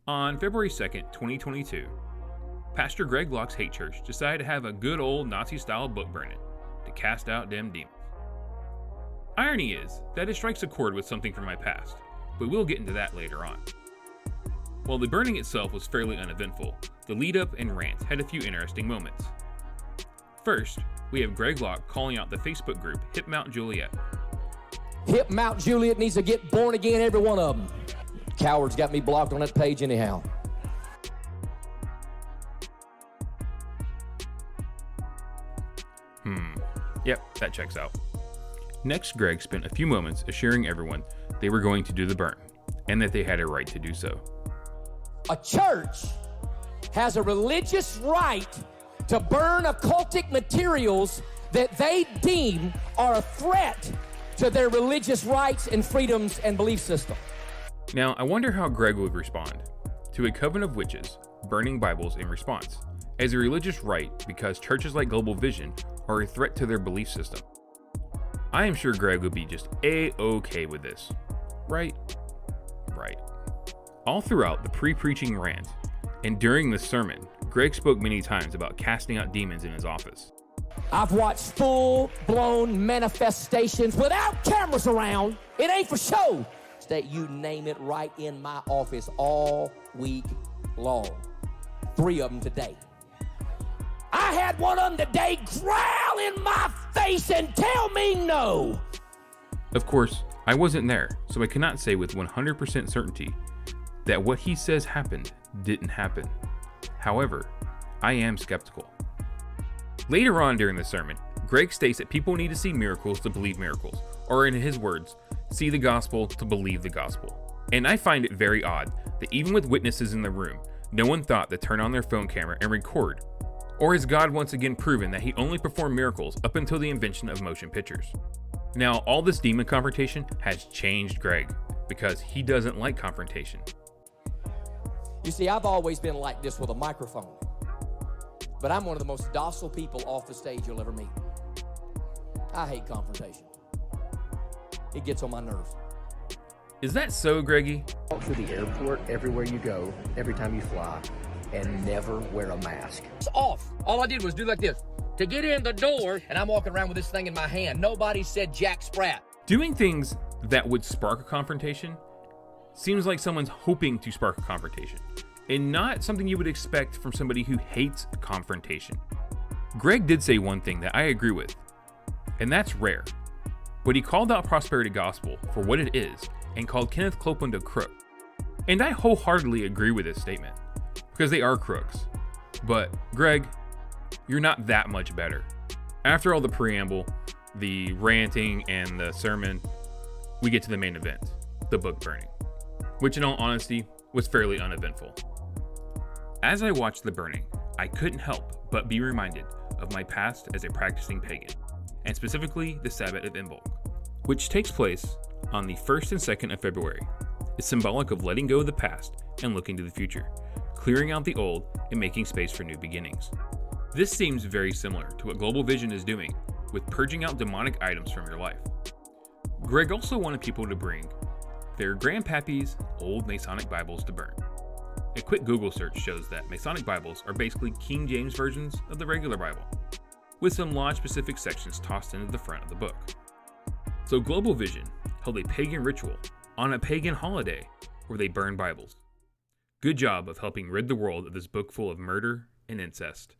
On February 2nd, 2022, Pastor Greg Locke's hate church decided to have a good old Nazi-style book burning to cast out them demons. Irony is that it strikes a chord with something from my past, but we'll get into that later on. While the burning itself was fairly uneventful, the lead-up and rant had a few interesting moments. First, we have Greg Locke calling out the Facebook group Hip Mount Juliet. Hip Mount Juliet needs to get born again, every one of them. Cowards got me blocked on that page anyhow. Yep, that checks out. Next, Greg spent a few moments assuring everyone they were going to do the burn, and that they had a right to do so. A church has a religious right to burn occultic materials that they deem are a threat to their religious rights and freedoms and belief system. Now, I wonder how Greg would respond to a coven of witches burning Bibles in response, as a religious right because churches like Global Vision are a threat to their belief system. I am sure Greg would be just A-okay with this. Right? Right. All throughout the pre-preaching rant and during the sermon, Greg spoke many times about casting out demons in his office. I've watched full-blown manifestations without cameras around. It ain't for show. That you name it, right in my office all week long. 3 of them today. I had one of them today growl in my face and tell me no. Of course, I wasn't there, so I cannot say with 100% certainty that what he says happened didn't happen. However, I am skeptical. Later on during the sermon, Greg states that people need to see miracles to believe miracles, or in his words, see the gospel to believe the gospel. And I find it very odd that even with witnesses in the room, no one thought to turn on their phone camera and record. Or has God once again proven that he only performed miracles up until the invention of motion pictures? Now, all this demon confrontation has changed Greg, because he doesn't like confrontation. You see, I've always been like this with a microphone. But I'm one of the most docile people off the stage you'll ever meet. I hate confrontation. It gets on my nerves. Is that so, Greggy? Walk through the airport everywhere you go, every time you fly, and never wear a mask. It's off. All I did was do like this to get in the door, and I'm walking around with this thing in my hand. Nobody said Jack Sprat. Doing things that would spark a confrontation seems like someone's hoping to spark a confrontation, and not something you would expect from somebody who hates confrontation. Greg did say one thing that I agree with, and that's rare. But he called out prosperity gospel for what it is and called Kenneth Copeland a crook. And I wholeheartedly agree with this statement, because they are crooks. But Greg, you're not that much better. After all the preamble, the ranting, and the sermon, we get to the main event, the book burning, which in all honesty was fairly uneventful. As I watched the burning, I couldn't help but be reminded of my past as a practicing pagan, and specifically the Sabbath of Imbolc, which takes place on the 1st and 2nd of February. It's symbolic of letting go of the past and looking to the future, clearing out the old and making space for new beginnings. This seems very similar to what Global Vision is doing with purging out demonic items from your life. Greg also wanted people to bring their grandpappy's old Masonic Bibles to burn. A quick Google search shows that Masonic Bibles are basically King James versions of the regular Bible, with some lodge-specific sections tossed into the front of the book. So Global Vision held a pagan ritual on a pagan holiday where they burned Bibles. Good job of helping rid the world of this book full of murder and incest.